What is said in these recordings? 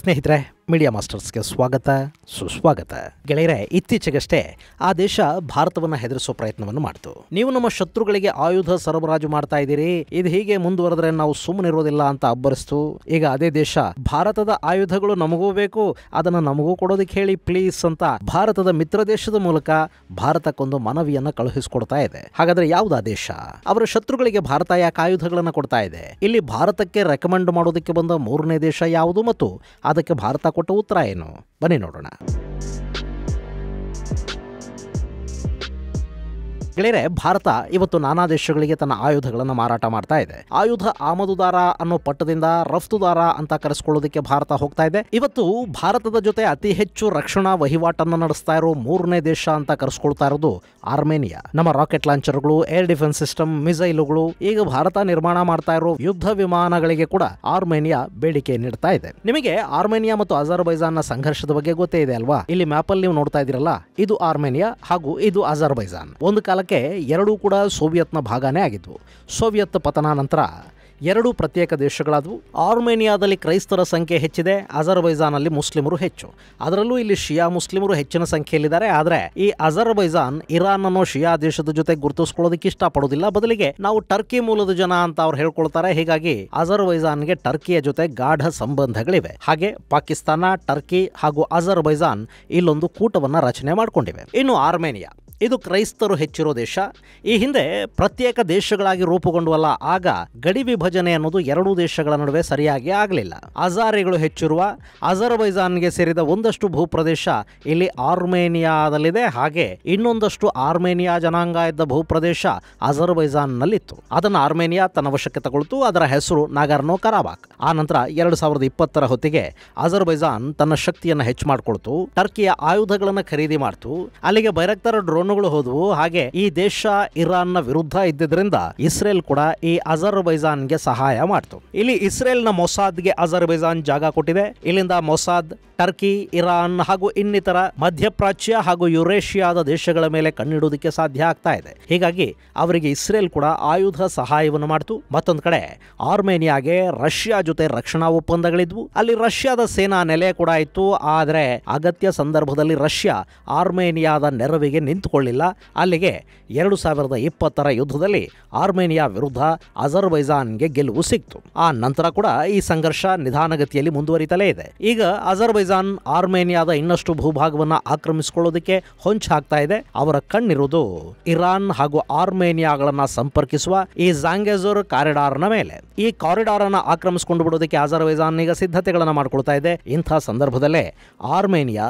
ಸ್ನೇಹಿತರೆ, ಮೀಡಿಯಾ ಮಾಸ್ಟರ್ಸ್ಗೆ ಸ್ವಾಗತ ಸುಸ್ವಾಗತ. ಗೆಳೆಯರೆ, ಇತ್ತೀಚೆಗಷ್ಟೇ ಆ ದೇಶ ಭಾರತವನ್ನು ಹೆದರಿಸೋ ಪ್ರಯತ್ನವನ್ನು ಮಾಡ್ತು. ನೀವು ನಮ್ಮ ಶತ್ರುಗಳಿಗೆ ಆಯುಧ ಸರಬರಾಜು ಮಾಡ್ತಾ ಇದ್ದೀರಿ, ಇದು ಹೀಗೆ ಮುಂದುವರೆದ್ರೆ ನಾವು ಸುಮ್ಮನಿರೋದಿಲ್ಲ ಅಂತ ಅಬ್ಬರಿಸ್ತು. ಈಗ ಅದೇ ದೇಶ ಭಾರತದ ಆಯುಧಗಳು ನಮಗೂ ಬೇಕು, ಅದನ್ನು ನಮಗೂ ಕೊಡೋದಕ್ಕೆ ಹೇಳಿ ಪ್ಲೀಸ್ ಅಂತ ಭಾರತದ ಮಿತ್ರ ದೇಶದ ಮೂಲಕ ಭಾರತಕ್ಕೊಂದು ಮನವಿಯನ್ನ ಕಳುಹಿಸಿಕೊಡ್ತಾ ಇದೆ. ಹಾಗಾದ್ರೆ ಯಾವ್ದು ಆ ದೇಶ? ಅವರ ಶತ್ರುಗಳಿಗೆ ಭಾರತ ಯಾಕೆ ಆಯುಧಗಳನ್ನ ಕೊಡ್ತಾ ಇದೆ? ಇಲ್ಲಿ ಭಾರತಕ್ಕೆ ರೆಕಮೆಂಡ್ ಮಾಡೋದಕ್ಕೆ ಬಂದ ಮೂರನೇ ದೇಶ ಯಾವುದು ಮತ್ತು ಅದಕ್ಕೆ ಭಾರತ ಕೊಟ್ಟ ಉತ್ತರ ಏನು? ಬನ್ನಿ ನೋಡೋಣ. ಗೆಳೆಯರೆ, ಭಾರತ ಇವತ್ತು ನಾನಾ ದೇಶಗಳಿಗೆ ತನ್ನ ಆಯುಧಗಳನ್ನು ಮಾರಾಟ ಮಾಡ್ತಾ ಇದೆ. ಆಯುಧ ಆಮದುದಾರ ಅನ್ನೋ ಪಟ್ಟದಿಂದ ರಫ್ತುದಾರ ಅಂತ ಕರೆಸ್ಕೊಳ್ಳೋದಕ್ಕೆ ಭಾರತ ಹೋಗ್ತಾ ಇದೆ. ಇವತ್ತು ಭಾರತದ ಜೊತೆ ಅತಿ ಹೆಚ್ಚು ರಕ್ಷಣಾ ವಹಿವಾಟನ್ನು ನಡೆಸ್ತಾ ಇರೋ ಮೂರನೇ ದೇಶ ಅಂತ ಕರೆಸ್ಕೊಳ್ತಾ ಇರೋದು ಆರ್ಮೇನಿಯಾ. ನಮ್ಮ ರಾಕೆಟ್ ಲಾಂಚರ್ಗಳು, ಏರ್ ಡಿಫೆನ್ಸ್ ಸಿಸ್ಟಮ್, ಮಿಸೈಲುಗಳು, ಈಗ ಭಾರತ ನಿರ್ಮಾಣ ಮಾಡ್ತಾ ಇರೋ ಯುದ್ಧ ವಿಮಾನಗಳಿಗೆ ಕೂಡ ಆರ್ಮೇನಿಯಾ ಬೇಡಿಕೆ ನೀಡ್ತಾ ಇದೆ. ನಿಮಗೆ ಆರ್ಮೇನಿಯಾ ಮತ್ತು ಅಜರ್ಬೈಜಾನ್ನ ಸಂಘರ್ಷದ ಬಗ್ಗೆ ಗೊತ್ತೇ ಇದೆ ಅಲ್ವಾ? ಇಲ್ಲಿ ಮ್ಯಾಪ್ ಅಲ್ಲಿ ನೀವು ನೋಡ್ತಾ ಇದ್ದೀರಲ್ಲ, ಇದು ಆರ್ಮೇನಿಯಾ ಹಾಗೂ ಇದು ಅಜರ್ಬೈಜಾನ್. ಒಂದು ಕಾಲಕ್ಕೆ ಎರಡೂ ಕೂಡ ಸೋವಿಯತ್ನ ಭಾಗನೇ ಆಗಿದ್ವು. ಸೋವಿಯತ್ ಪತನ ನಂತರ ಎರಡೂ ಪ್ರತ್ಯೇಕ ದೇಶಗಳಾದವು. ಆರ್ಮೇನಿಯಾದಲ್ಲಿ ಕ್ರೈಸ್ತರ ಸಂಖ್ಯೆ ಹೆಚ್ಚಿದೆ, ಅಜರ್ಬೈಜಾನಲ್ಲಿ ಮುಸ್ಲಿಮರು ಹೆಚ್ಚು. ಅದರಲ್ಲೂ ಇಲ್ಲಿ ಶಿಯಾ ಮುಸ್ಲಿಮರು ಹೆಚ್ಚಿನ ಸಂಖ್ಯೆಯಲ್ಲಿದ್ದಾರೆ. ಆದರೆ ಈ ಅಜರ್ಬೈಜಾನ್ ಇರಾನ್ ಅನ್ನೋ ಶಿಯಾ ದೇಶದ ಜೊತೆ ಗುರುತಿಸ್ಕೊಳ್ಳೋದಕ್ಕೆ ಇಷ್ಟಪಡೋದಿಲ್ಲ. ಬದಲಿಗೆ ನಾವು ಟರ್ಕಿ ಮೂಲದ ಜನ ಅಂತ ಅವ್ರು ಹೇಳ್ಕೊಳ್ತಾರೆ. ಹೀಗಾಗಿ ಅಜರ್ಬೈಜಾನ್ಗೆ ಟರ್ಕಿಯ ಜೊತೆ ಗಾಢ ಸಂಬಂಧಗಳಿವೆ. ಹಾಗೆ ಪಾಕಿಸ್ತಾನ, ಟರ್ಕಿ ಹಾಗೂ ಅಜರ್ಬೈಜಾನ್ ಇಲ್ಲೊಂದು ಕೂಟವನ್ನ ರಚನೆ ಮಾಡಿಕೊಂಡಿವೆ. ಇನ್ನು ಆರ್ಮೇನಿಯಾ, ಇದು ಕ್ರೈಸ್ತರು ಹೆಚ್ಚಿರೋ ದೇಶ. ಈ ಹಿಂದೆ ಪ್ರತ್ಯೇಕ ದೇಶಗಳಾಗಿ ರೂಪುಗೊಂಡವಲ್ಲ, ಆಗ ಗಡಿ ವಿಭಜನೆ ಅನ್ನೋದು ಎರಡೂ ದೇಶಗಳ ನಡುವೆ ಸರಿಯಾಗಿ ಆಗಲಿಲ್ಲ. ಅಜಾರಿಗಳು ಹೆಚ್ಚಿರುವ ಅಜರ್ಬೈಜಾನ್ಗೆ ಸೇರಿದ ಒಂದಷ್ಟು ಭೂಪ್ರದೇಶ ಇಲ್ಲಿ ಆರ್ಮೇನಿಯಾದಲ್ಲಿದೆ. ಹಾಗೆ ಇನ್ನೊಂದಷ್ಟು ಆರ್ಮೇನಿಯಾ ಜನಾಂಗ ಇದ್ದ ಭೂಪ್ರದೇಶ ಅಜರ್ಬೈಜಾನ್ನಲ್ಲಿತ್ತು. ಅದನ್ನು ಆರ್ಮೇನಿಯಾ ತನ್ನ ವಶಕ್ಕೆ ತಗೊಳ್ತು. ಅದರ ಹೆಸರು ನಾಗರ್ನೋ ಕರಾಬಾಕ್. ಆ ನಂತರ 2020 ಹೊತ್ತಿಗೆ ಅಜರ್ಬೈಜಾನ್ ತನ್ನ ಶಕ್ತಿಯನ್ನು ಹೆಚ್ಚು ಮಾಡಿಕೊಳ್ತು. ಟರ್ಕಿಯ ಆಯುಧಗಳನ್ನು ಖರೀದಿ ಮಾಡ್ತು. ಅಲ್ಲಿಗೆ ಬೈರಕ್ತಾರ್ ಡ್ರೋನ್ ಹೋದವು. ಹಾಗೆ ಈ ದೇಶ ಇರಾನ್ನ ವಿರುದ್ಧ ಇದ್ದಿದ್ರಿಂದ ಇಸ್ರೇಲ್ ಕೂಡ ಈ ಅಜರ್ಬೈಜಾನ್ಗೆ ಸಹಾಯ ಮಾಡ್ತು. ಇಲ್ಲಿ ಇಸ್ರೇಲ್ನ ಮೊಸಾದ್ಗೆ ಅಜರ್ಬೈಜಾನ್ ಜಾಗ ಕೊಟ್ಟಿದೆ. ಇಲ್ಲಿಂದ ಮೊಸಾದ್ ಟರ್ಕಿ, ಇರಾನ್ ಹಾಗೂ ಇನ್ನಿತರ ಮಧ್ಯಪ್ರಾಚ್ಯ ಹಾಗೂ ಯುರೇಷಿಯಾದ ದೇಶಗಳ ಮೇಲೆ ಕಣ್ಣಿಡುವುದಕ್ಕೆ ಸಾಧ್ಯ ಆಗ್ತಾ ಇದೆ. ಹೀಗಾಗಿ ಅವರಿಗೆ ಇಸ್ರೇಲ್ ಕೂಡ ಆಯುಧ ಸಹಾಯವನ್ನು ಮಾಡ್ತು. ಮತ್ತೊಂದು ಕಡೆ ಆರ್ಮೇನಿಯಾಗೆ ರಷ್ಯಾ ಜೊತೆ ರಕ್ಷಣಾ ಒಪ್ಪಂದಗಳಿದ್ವು. ಅಲ್ಲಿ ರಷ್ಯಾದ ಸೇನಾ ನೆಲೆ ಕೂಡ ಇತ್ತು. ಆದರೆ ಅಗತ್ಯ ಸಂದರ್ಭದಲ್ಲಿ ರಷ್ಯಾ ಆರ್ಮೇನಿಯಾದ ನೆರವಿಗೆ ನಿಂತುಕೊಳ್ಳಿಲ್ಲ. ಅಲ್ಲಿಗೆ 2020 ಯುದ್ಧದಲ್ಲಿ ಆರ್ಮೇನಿಯಾ ವಿರುದ್ಧ ಅಜರ್ಬೈಜಾನ್ಗೆ ಗೆಲುವು ಸಿಕ್ತು. ಆ ನಂತರ ಕೂಡ ಈ ಸಂಘರ್ಷ ನಿಧಾನಗತಿಯಲ್ಲಿ ಮುಂದುವರಿತಲೇ ಇದೆ. ಈಗ ಅಜರ್ಬೈಜಾನ್ ಆರ್ಮೇನಿಯಾದ ಇನ್ನಷ್ಟು ಭೂಭಾಗವನ್ನು ಆಕ್ರಮಿಸಿಕೊಳ್ಳೋದಕ್ಕೆ ಹೊಂಚು ಹಾಕ್ತಾ ಇದೆ. ಅವರ ಕಣ್ಣಿರುವುದು ಇರಾನ್ ಹಾಗೂ ಆರ್ಮೇನಿಯಾಗಳನ್ನ ಸಂಪರ್ಕಿಸುವ ಈ ಜಾಂಗೆಜುರ್ ಕಾರಿಡಾರ್ನ ಮೇಲೆ. ಈ ಕಾರಿಡಾರ್ ಅನ್ನ ಆಕ್ರಮಿಸಿಕೊಂಡು ಬಿಡೋದಕ್ಕೆ ಅಜರ್ಬೈಜಾನ್ ಈಗ ಸಿದ್ಧತೆಗಳನ್ನು ಮಾಡಿಕೊಳ್ತಾ ಇದೆ. ಇಂಥ ಸಂದರ್ಭದಲ್ಲೇ ಆರ್ಮೇನಿಯಾ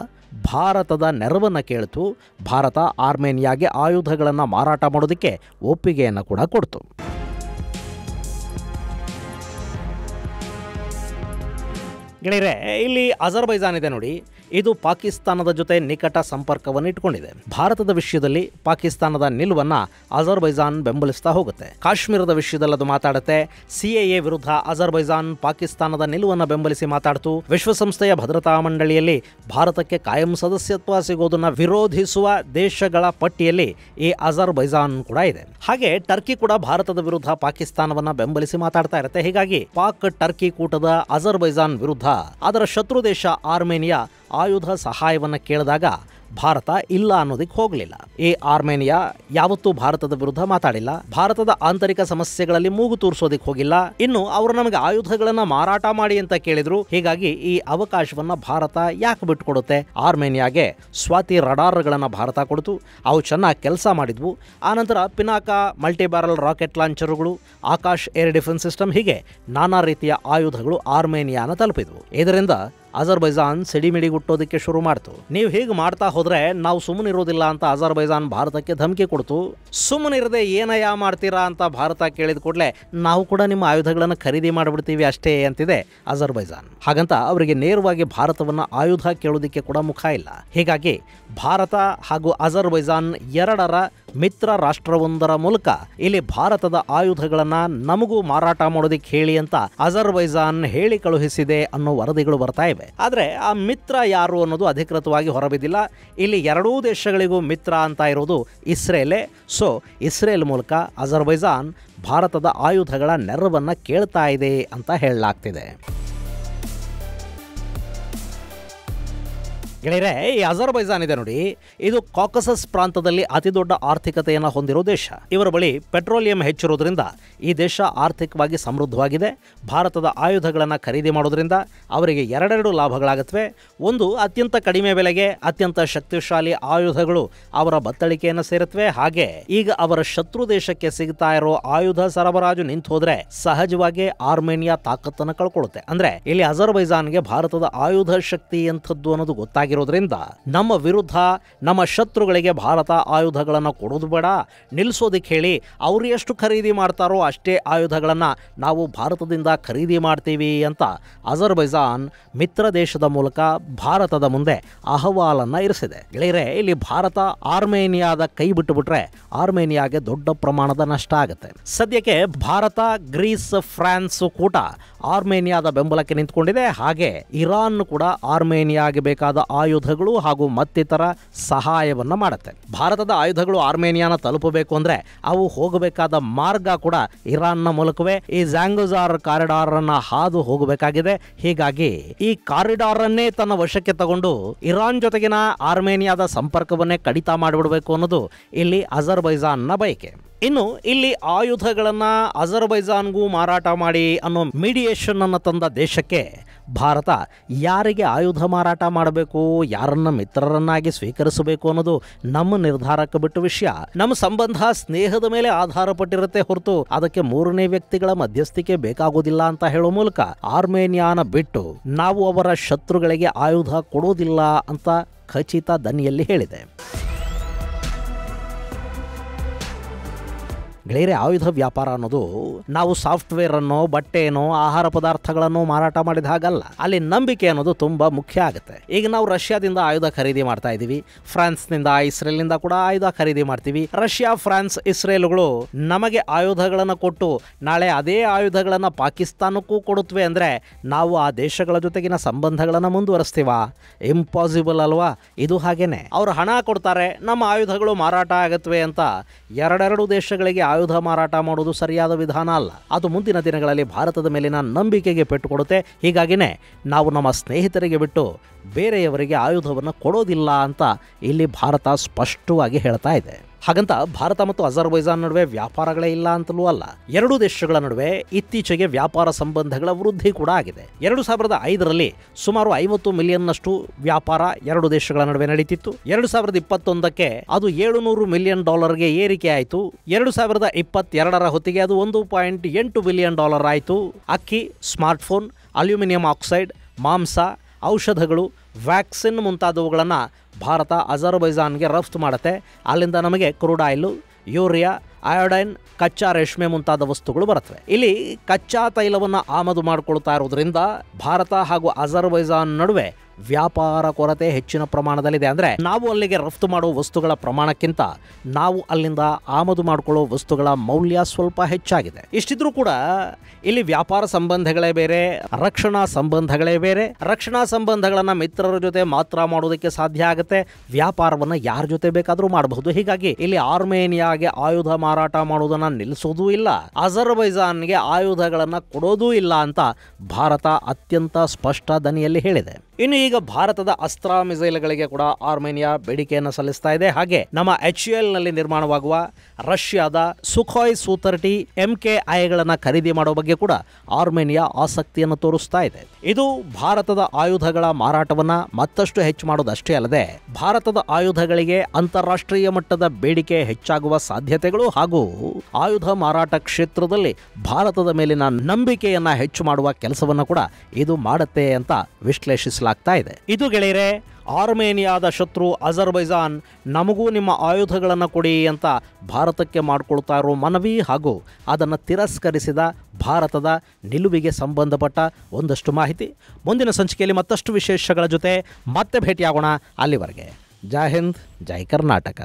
ಭಾರತದ ನೆರವನ್ನು ಕೇಳಿತು. ಭಾರತ ಆರ್ಮೇನಿಯಾಗೆ ಆಯುಧಗಳನ್ನು ಮಾರಾಟ ಮಾಡೋದಕ್ಕೆ ಒಪ್ಪಿಗೆಯನ್ನು ಕೂಡ ಕೊಡ್ತು. ಗೆಳೆಯರೆ, ಇಲ್ಲಿ ಅಜರ್ಬೈಜಾನ್ ಇದೆ ನೋಡಿ, ಇದು ಪಾಕಿಸ್ತಾನದ ಜೊತೆ ನಿಕಟ ಸಂಪರ್ಕವನ್ನು ಇಟ್ಕೊಂಡಿದೆ. ಭಾರತದ ವಿಷಯದಲ್ಲಿ ಪಾಕಿಸ್ತಾನದ ನಿಲುವನ್ನ ಅಜರ್ಬೈಜಾನ್ ಬೆಂಬಲಿಸ್ತಾ ಹೋಗುತ್ತೆ. ಕಾಶ್ಮೀರದ ವಿಷಯದಲ್ಲಿ ಅದು ಮಾತಾಡುತ್ತೆ. ಸಿಎಎ ವಿರುದ್ಧ ಅಜರ್ಬೈಜಾನ್ ಪಾಕಿಸ್ತಾನದ ನಿಲುವನ್ನು ಬೆಂಬಲಿಸಿ ಮಾತಾಡ್ತು. ವಿಶ್ವಸಂಸ್ಥೆಯ ಭದ್ರತಾ ಮಂಡಳಿಯಲ್ಲಿ ಭಾರತಕ್ಕೆ ಕಾಯಂ ಸದಸ್ಯತ್ವ ಸಿಗೋದನ್ನ ವಿರೋಧಿಸುವ ದೇಶಗಳ ಪಟ್ಟಿಯಲ್ಲಿ ಈ ಅಜರ್ಬೈಜಾನ್ ಕೂಡ ಇದೆ. ಹಾಗೆ ಟರ್ಕಿ ಕೂಡ ಭಾರತದ ವಿರುದ್ಧ ಪಾಕಿಸ್ತಾನವನ್ನ ಬೆಂಬಲಿಸಿ ಮಾತಾಡ್ತಾ ಇರುತ್ತೆ. ಹೀಗಾಗಿ ಪಾಕ್ ಟರ್ಕಿ ಕೂಟದ ಅಜರ್ಬೈಜಾನ್ ವಿರುದ್ಧ ಅದರ ಶತ್ರು ದೇಶ ಆರ್ಮೇನಿಯಾ ಆಯುಧ ಸಹಾಯವನ್ನು ಕೇಳಿದಾಗ ಭಾರತ ಇಲ್ಲ ಅನ್ನೋದಕ್ಕೆ ಹೋಗಲಿಲ್ಲ. ಈ ಆರ್ಮೇನಿಯಾ ಯಾವತ್ತೂ ಭಾರತದ ವಿರುದ್ಧ ಮಾತಾಡಿಲ್ಲ. ಭಾರತದ ಆಂತರಿಕ ಸಮಸ್ಯೆಗಳಲ್ಲಿ ಮೂಗು ತೂರಿಸೋದಕ್ಕೆ ಹೋಗಿಲ್ಲ. ಇನ್ನು ಅವರು ನಮಗೆ ಆಯುಧಗಳನ್ನ ಮಾರಾಟ ಮಾಡಿ ಅಂತ ಕೇಳಿದ್ರು. ಹೀಗಾಗಿ ಈ ಅವಕಾಶವನ್ನ ಭಾರತ ಯಾಕೆ ಬಿಟ್ಟುಕೊಡುತ್ತೆ? ಆರ್ಮೇನಿಯಾಗೆ ಸ್ವಾತಿ ರಡಾರ್ಗಳನ್ನ ಭಾರತ ಕೊಡ್ತು. ಅವು ಚೆನ್ನಾಗಿ ಕೆಲಸ ಮಾಡಿದ್ವು. ಆನಂತರ ಪಿನಾಕ ಮಲ್ಟಿ ಬ್ಯಾರಲ್ ರಾಕೆಟ್ ಲಾಂಚರ್ಗಳು, ಆಕಾಶ್ ಏರ್ ಡಿಫೆನ್ಸ್ ಸಿಸ್ಟಮ್, ಹೀಗೆ ನಾನಾ ರೀತಿಯ ಆಯುಧಗಳು ಆರ್ಮೇನಿಯಾನ ತಲುಪಿದ್ವು. ಇದರಿಂದ ಅಜರ್ಬೈಜಾನ್ ಸಿಡಿಮಿಡಿಗುಟ್ಟೋದಕ್ಕೆ ಶುರು ಮಾಡ್ತು. ನೀವು ಹೀಗೆ ಮಾಡ್ತಾ ಹೋದ್ರೆ ನಾವು ಸುಮ್ಮನಿರೋದಿಲ್ಲ ಅಂತ ಅಜರ್ಬೈಜಾನ್ ಭಾರತಕ್ಕೆ ಧಮಕಿ ಕೊಡ್ತು. ಸುಮ್ಮನಿರದೆ ಏನಯ್ಯ ಮಾಡ್ತೀರಾ ಅಂತ ಭಾರತ ಕೇಳಿದ ಕೂಡಲೇ ನಾವು ಕೂಡ ನಿಮ್ಮ ಆಯುಧಗಳನ್ನು ಖರೀದಿ ಮಾಡಿಬಿಡ್ತೀವಿ ಅಷ್ಟೇ ಅಂತಿದೆ ಅಜರ್ಬೈಜಾನ್. ಹಾಗಂತ ಅವರಿಗೆ ನೇರವಾಗಿ ಭಾರತವನ್ನ ಆಯುಧ ಕೇಳೋದಕ್ಕೆ ಕೂಡ ಮುಖ ಇಲ್ಲ. ಹೀಗಾಗಿ ಭಾರತ ಹಾಗೂ ಅಜರ್ಬೈಜಾನ್ ಎರಡರ ಮಿತ್ರ ರಾಷ್ಟ್ರವೊಂದರ ಮೂಲಕ ಇಲ್ಲಿ ಭಾರತದ ಆಯುಧಗಳನ್ನ ನಮಗೂ ಮಾರಾಟ ಮಾಡೋದಕ್ಕೆ ಹೇಳಿ ಅಂತ ಅಜರ್ಬೈಜಾನ್ ಹೇಳಿ ಕಳುಹಿಸಿದೆ ಅನ್ನೋ ವರದಿಗಳು ಬರ್ತಾ ಇವೆ. ಆದ್ರೆ ಆ ಮಿತ್ರ ಯಾರು ಅನ್ನೋದು ಅಧಿಕೃತವಾಗಿ ಹೊರಬಿದ್ದಿಲ್ಲ. ಇಲ್ಲಿ ಎರಡೂ ದೇಶಗಳಿಗೂ ಮಿತ್ರ ಅಂತ ಇರೋದು ಇಸ್ರೇಲೇ. ಸೊ ಇಸ್ರೇಲ್ ಮೂಲಕ ಅಜರ್ಬೈಜಾನ್ ಭಾರತದ ಆಯುಧಗಳ ನೆರವನ್ನ ಕೇಳ್ತಾ ಇದೆ ಅಂತ ಹೇಳಲಾಗ್ತಿದೆ. ಗೆಳೆಯರೆ, ಈ ಅಜರ್ಬೈಜಾನ್ ಇದೆ ನೋಡಿ, ಇದು ಕಾಕಸಸ್ ಪ್ರಾಂತದಲ್ಲಿ ಅತಿ ದೊಡ್ಡ ಆರ್ಥಿಕತೆಯನ್ನು ಹೊಂದಿರೋ ದೇಶ. ಇವರ ಬಳಿ ಪೆಟ್ರೋಲಿಯಂ ಹೆಚ್ಚಿರೋದ್ರಿಂದ ಈ ದೇಶ ಆರ್ಥಿಕವಾಗಿ ಸಮೃದ್ಧವಾಗಿದೆ. ಭಾರತದ ಆಯುಧಗಳನ್ನು ಖರೀದಿ ಮಾಡೋದ್ರಿಂದ ಅವರಿಗೆ ಎರಡೆರಡು ಲಾಭಗಳಾಗುತ್ತವೆ. ಒಂದು, ಅತ್ಯಂತ ಕಡಿಮೆ ಬೆಲೆಗೆ ಅತ್ಯಂತ ಶಕ್ತಿಶಾಲಿ ಆಯುಧಗಳು ಅವರ ಬತ್ತಳಿಕೆಯನ್ನು ಸೇರುತ್ತವೆ. ಹಾಗೆ ಈಗ ಅವರ ಶತ್ರು ದೇಶಕ್ಕೆ ಸಿಗ್ತಾ ಇರೋ ಆಯುಧ ಸರಬರಾಜು ನಿಂತು ಹೋದ್ರೆ ಸಹಜವಾಗಿ ಆರ್ಮೇನಿಯಾ ತಾಕತ್ತನ್ನು ಕಳ್ಕೊಳ್ಳುತ್ತೆ. ಅಂದ್ರೆ ಇಲ್ಲಿ ಅಜರ್ಬೈಜಾನ್ಗೆ ಭಾರತದ ಆಯುಧ ಶಕ್ತಿ ಎಂಥದ್ದು ಅನ್ನೋದು ಗೊತ್ತಾಗಿರೋದ್ರಿಂದ ನಮ್ಮ ವಿರುದ್ಧ ನಮ್ಮ ಶತ್ರುಗಳಿಗೆ ಭಾರತ ಆಯುಧಗಳನ್ನು ಕೊಡೋದು ಬೇಡ, ನಿಲ್ಲಿಸೋದಕ್ಕೆ ಹೇಳಿ ಅವರು ಎಷ್ಟು ಖರೀದಿ ಮಾಡ್ತಾರೋ ಅಷ್ಟೇ ಆಯುಧಗಳನ್ನು ನಾವು ಭಾರತದಿಂದ ಖರೀದಿ ಮಾಡ್ತೀವಿ ಅಂತ ಅಜರ್ಬೈಜಾನ್ ಮಿತ್ರ ದೇಶದ ಮೂಲಕ ಭಾರತದ ಮುಂದೆ ಅಹವಾಲನ್ನು ಇರಿಸಿದೆ. ಗೆಳೆಯರೆ, ಇಲ್ಲಿ ಭಾರತ ಆರ್ಮೇನಿಯಾದ ಕೈ ಬಿಟ್ಟುಬಿಟ್ರೆ ಆರ್ಮೇನಿಯಾಗೆ ದೊಡ್ಡ ಪ್ರಮಾಣದ ನಷ್ಟ ಆಗುತ್ತೆ. ಸದ್ಯಕ್ಕೆ ಭಾರತ, ಗ್ರೀಸ್, ಫ್ರಾನ್ಸ್ ಕೂಟ ಆರ್ಮೇನಿಯಾದ ಬೆಂಬಲಕ್ಕೆ ನಿಂತ್ಕೊಂಡಿದೆ. ಹಾಗೆ ಇರಾನ್ ಕೂಡ ಆರ್ಮೇನಿಯಾಗೆ ಬೇಕಾದ ಆಯುಧಗಳು ಹಾಗೂ ಮತ್ತಿತರ ಸಹಾಯವನ್ನು ಮಾಡುತ್ತೆ. ಭಾರತದ ಆಯುಧಗಳು ಆರ್ಮೇನಿಯಾನ ತಲುಪಬೇಕು ಅಂದ್ರೆ ಅವು ಹೋಗಬೇಕಾದ ಮಾರ್ಗ ಕೂಡ ಇರಾನ್ನ ಮೂಲಕವೇ ಈ ಝಾಂಗುಜಾರ್ ಕಾರಿಡಾರ್ ಅನ್ನ ಹಾದು ಹೋಗಬೇಕಾಗಿದೆ. ಹೀಗಾಗಿ ಈ ಕಾರಿಡಾರ್ ಅನ್ನೇ ತನ್ನ ವಶಕ್ಕೆ ತಗೊಂಡು ಇರಾನ್ ಜೊತೆಗಿನ ಆರ್ಮೇನಿಯಾದ ಸಂಪರ್ಕವನ್ನೇ ಕಡಿತ ಮಾಡಿಬಿಡಬೇಕು ಅನ್ನೋದು ಇಲ್ಲಿ ಅಜರ್ಬೈಜಾನ್ನ ಬಯಕೆ. ಇನ್ನು ಇಲ್ಲಿ ಆಯುಧಗಳನ್ನು ಅಜರ್ಬೈಜಾನ್ಗೂ ಮಾರಾಟ ಮಾಡಿ ಅನ್ನೋ ಮೀಡಿಯೇಷನ್ ಅನ್ನು ತಂದ ದೇಶಕ್ಕೆ ಭಾರತ ಯಾರಿಗೆ ಆಯುಧ ಮಾರಾಟ ಮಾಡಬೇಕು, ಯಾರನ್ನ ಮಿತ್ರರನ್ನಾಗಿ ಸ್ವೀಕರಿಸಬೇಕು ಅನ್ನೋದು ನಮ್ಮ ನಿರ್ಧಾರಕ್ಕೆ ಬಿಟ್ಟು ವಿಷಯ. ನಮ್ಮ ಸಂಬಂಧ ಸ್ನೇಹದ ಮೇಲೆ ಆಧಾರಪಟ್ಟಿರುತ್ತೆ ಹೊರತು ಅದಕ್ಕೆ ಮೂರನೇ ವ್ಯಕ್ತಿಗಳ ಮಧ್ಯಸ್ಥಿಕೆ ಬೇಕಾಗೋದಿಲ್ಲ ಅಂತ ಹೇಳೋ ಮೂಲಕ ಆರ್ಮೇನಿಯಾನ ಬಿಟ್ಟು ನಾವು ಅವರ ಶತ್ರುಗಳಿಗೆ ಆಯುಧ ಕೊಡೋದಿಲ್ಲ ಅಂತ ಖಚಿತ ದನಿಯಲ್ಲಿ ಹೇಳಿದೆ. ಗೆಳೆಯರೆ, ಆಯುಧ ವ್ಯಾಪಾರ ಅನ್ನೋದು ನಾವು ಸಾಫ್ಟ್ವೇರ್ ಅನ್ನೋ, ಬಟ್ಟೆನೋ, ಆಹಾರ ಪದಾರ್ಥಗಳನ್ನು ಮಾರಾಟ ಮಾಡಿದ ಹಾಗಲ್ಲ. ಅಲ್ಲಿ ನಂಬಿಕೆ ಅನ್ನೋದು ತುಂಬಾ ಮುಖ್ಯ ಆಗುತ್ತೆ. ಈಗ ನಾವು ರಷ್ಯಾದಿಂದ ಆಯುಧ ಖರೀದಿ ಮಾಡ್ತಾ ಇದ್ದೀವಿ, ಫ್ರಾನ್ಸ್ನಿಂದ, ಇಸ್ರೇಲ್ನಿಂದ ಕೂಡ ಆಯುಧ ಖರೀದಿ ಮಾಡ್ತೀವಿ. ರಷ್ಯಾ, ಫ್ರಾನ್ಸ್, ಇಸ್ರೇಲ್ಗಳು ನಮಗೆ ಆಯುಧಗಳನ್ನು ಕೊಟ್ಟು ನಾಳೆ ಅದೇ ಆಯುಧಗಳನ್ನು ಪಾಕಿಸ್ತಾನಕ್ಕೂ ಕೊಡುತ್ತವೆ ಅಂದ್ರೆ ನಾವು ಆ ದೇಶಗಳ ಜೊತೆಗಿನ ಸಂಬಂಧಗಳನ್ನು ಮುಂದುವರಿಸ್ತೀವ? ಇಂಪಾಸಿಬಲ್ ಅಲ್ವಾ? ಇದು ಹಾಗೇನೆ. ಅವರು ಹಣ ಕೊಡ್ತಾರೆ, ನಮ್ಮ ಆಯುಧಗಳು ಮಾರಾಟ ಆಗತ್ವೆ ಅಂತ ಎರಡೆರಡು ದೇಶಗಳಿಗೆ ಆಯುಧ ಮಾರಾಟ ಮಾಡೋದು ಸರಿಯಾದ ವಿಧಾನ ಅಲ್ಲ. ಅದು ಮುಂದಿನ ದಿನಗಳಲ್ಲಿ ಭಾರತದ ಮೇಲಿನ ನಂಬಿಕೆಗೆ ಪೆಟ್ಟು ಕೊಡುತ್ತೆ. ಹೀಗಾಗಿನೇ ನಾವು ನಮ್ಮ ಸ್ನೇಹಿತರಿಗೆ ಬಿಟ್ಟು ಬೇರೆಯವರಿಗೆ ಆಯುಧವನ್ನು ಕೊಡೋದಿಲ್ಲ ಅಂತ ಇಲ್ಲಿ ಭಾರತ ಸ್ಪಷ್ಟವಾಗಿ ಹೇಳ್ತಾ ಇದೆ. ಹಾಗಂತ ಭಾರತ ಮತ್ತು ಅಜರ್ಬೈಜಾನ್ ನಡುವೆ ವ್ಯಾಪಾರಗಳೇ ಇಲ್ಲ ಅಂತಲೂ ಅಲ್ಲ. ಎರಡೂ ದೇಶಗಳ ನಡುವೆ ಇತ್ತೀಚೆಗೆ ವ್ಯಾಪಾರ ಸಂಬಂಧಗಳ ವೃದ್ಧಿ ಕೂಡ ಆಗಿದೆ. 2005ರಲ್ಲಿ ಸುಮಾರು 50 ಮಿಲಿಯನ್ನಷ್ಟು ವ್ಯಾಪಾರ ಎರಡು ದೇಶಗಳ ನಡುವೆ ನಡೀತಿತ್ತು. 2021ಕ್ಕೆ ಅದು $700 ಮಿಲಿಯನ್ ಏರಿಕೆ ಆಯಿತು. 2022ರ ಹೊತ್ತಿಗೆ ಅದು $1.8 ಬಿಲಿಯನ್ ಆಯಿತು. ಅಕ್ಕಿ, ಸ್ಮಾರ್ಟ್ಫೋನ್, ಅಲ್ಯೂಮಿನಿಯಂ ಆಕ್ಸೈಡ್, ಮಾಂಸ, ಔಷಧಗಳು, ವ್ಯಾಕ್ಸಿನ್ ಮುಂತಾದವುಗಳನ್ನು ಭಾರತ ಅಜರ್ಬೈಜಾನ್ಗೆ ರಫ್ತು ಮಾಡುತ್ತೆ. ಅಲ್ಲಿಂದ ನಮಗೆ ಕ್ರೂಡ್ ಆಯಿಲು, ಯೂರಿಯಾ, ಅಯೋಡೈನ್, ಕಚ್ಚಾ ರೇಷ್ಮೆ ಮುಂತಾದ ವಸ್ತುಗಳು ಬರುತ್ತವೆ. ಇಲ್ಲಿ ಕಚ್ಚಾ ತೈಲವನ್ನು ಆಮದು ಮಾಡಿಕೊಳ್ತಾ ಇರೋದ್ರಿಂದ ಭಾರತ ಹಾಗೂ ಅಜರ್ಬೈಜಾನ್ ನಡುವೆ ವ್ಯಾಪಾರ ಕೊರತೆ ಹೆಚ್ಚಿನ ಪ್ರಮಾಣದಲ್ಲಿದೆ. ಅಂದರೆ ನಾವು ಅಲ್ಲಿಗೆ ರಫ್ತು ಮಾಡೋ ವಸ್ತುಗಳ ಪ್ರಮಾಣಕ್ಕಿಂತ ನಾವು ಅಲ್ಲಿಂದ ಆಮದು ಮಾಡಿಕೊಳ್ಳೋ ವಸ್ತುಗಳ ಮೌಲ್ಯ ಸ್ವಲ್ಪ ಹೆಚ್ಚಾಗಿದೆ. ಇಷ್ಟಿದ್ರೂ ಕೂಡ ಇಲ್ಲಿ ವ್ಯಾಪಾರ ಸಂಬಂಧಗಳೇ ಬೇರೆ, ರಕ್ಷಣಾ ಸಂಬಂಧಗಳೇ ಬೇರೆ. ರಕ್ಷಣಾ ಸಂಬಂಧಗಳನ್ನು ಮಿತ್ರರ ಜೊತೆ ಮಾತ್ರ ಮಾಡೋದಕ್ಕೆ ಸಾಧ್ಯ ಆಗುತ್ತೆ, ವ್ಯಾಪಾರವನ್ನು ಯಾರ ಜೊತೆ ಬೇಕಾದರೂ ಮಾಡಬಹುದು. ಹೀಗಾಗಿ ಇಲ್ಲಿ ಆರ್ಮೇನಿಯಾಗೆ ಆಯುಧ ಮಾರಾಟ ಮಾಡೋದನ್ನ ನಿಲ್ಲಿಸೋದೂ ಇಲ್ಲ, ಅಜರ್ಬೈಜಾನ್ಗೆ ಆಯುಧಗಳನ್ನು ಕೊಡೋದೂ ಇಲ್ಲ ಅಂತ ಭಾರತ ಅತ್ಯಂತ ಸ್ಪಷ್ಟ ದನಿಯಲ್ಲಿ ಹೇಳಿದೆ. ಇನ್ನು ಈಗ ಭಾರತದ ಅಸ್ತ್ರ ಮಿಸೈಲ್ಗಳಿಗೆ ಕೂಡ ಆರ್ಮೇನಿಯಾ ಬೇಡಿಕೆಯನ್ನು ಸಲ್ಲಿಸ್ತಾ ಇದೆ. ಹಾಗೆ ನಮ್ಮ HAL ನಲ್ಲಿ ನಿರ್ಮಾಣವಾಗುವ ರಷ್ಯಾದ ಸುಖಾಯ್ Su-30 MKIಗಳನ್ನು ಖರೀದಿ ಮಾಡೋ ಬಗ್ಗೆ ಕೂಡ ಆರ್ಮೇನಿಯಾ ಆಸಕ್ತಿಯನ್ನು ತೋರಿಸ್ತಾ ಇದೆ. ಇದು ಭಾರತದ ಆಯುಧಗಳ ಮಾರಾಟವನ್ನ ಮತ್ತಷ್ಟು ಹೆಚ್ಚು ಮಾಡೋದಷ್ಟೇ ಅಲ್ಲದೆ ಭಾರತದ ಆಯುಧಗಳಿಗೆ ಅಂತಾರಾಷ್ಟ್ರೀಯ ಮಟ್ಟದ ಬೇಡಿಕೆ ಹೆಚ್ಚಾಗುವ ಸಾಧ್ಯತೆಗಳು ಹಾಗೂ ಆಯುಧ ಮಾರಾಟ ಕ್ಷೇತ್ರದಲ್ಲಿ ಭಾರತದ ಮೇಲಿನ ನಂಬಿಕೆಯನ್ನ ಹೆಚ್ಚು ಮಾಡುವ ಕೆಲಸವನ್ನು ಕೂಡ ಇದು ಮಾಡುತ್ತೆ ಅಂತ ವಿಶ್ಲೇಷಿಸಲಾಗ್ತಾ ಇದೆ. ಇದು ಗೆಳೆಯರೆ, ಆರ್ಮೇನಿಯಾದ ಶತ್ರು ಅಜರ್ಬೈಜಾನ್ ನಮಗೂ ನಿಮ್ಮ ಆಯುಧಗಳನ್ನು ಕೊಡಿ ಅಂತ ಭಾರತಕ್ಕೆ ಮಾಡಿಕೊಳ್ತಾ ಇರೋ ಮನವಿ ಹಾಗೂ ಅದನ್ನು ತಿರಸ್ಕರಿಸಿದ ಭಾರತದ ನಿಲುವಿಗೆ ಸಂಬಂಧಪಟ್ಟ ಒಂದಷ್ಟು ಮಾಹಿತಿ. ಮುಂದಿನ ಸಂಚಿಕೆಯಲ್ಲಿ ಮತ್ತಷ್ಟು ವಿಶೇಷಗಳ ಜೊತೆ ಮತ್ತೆ ಭೇಟಿಯಾಗೋಣ. ಅಲ್ಲಿವರೆಗೆ ಜೈ ಹಿಂದ್, ಜೈ ಕರ್ನಾಟಕ.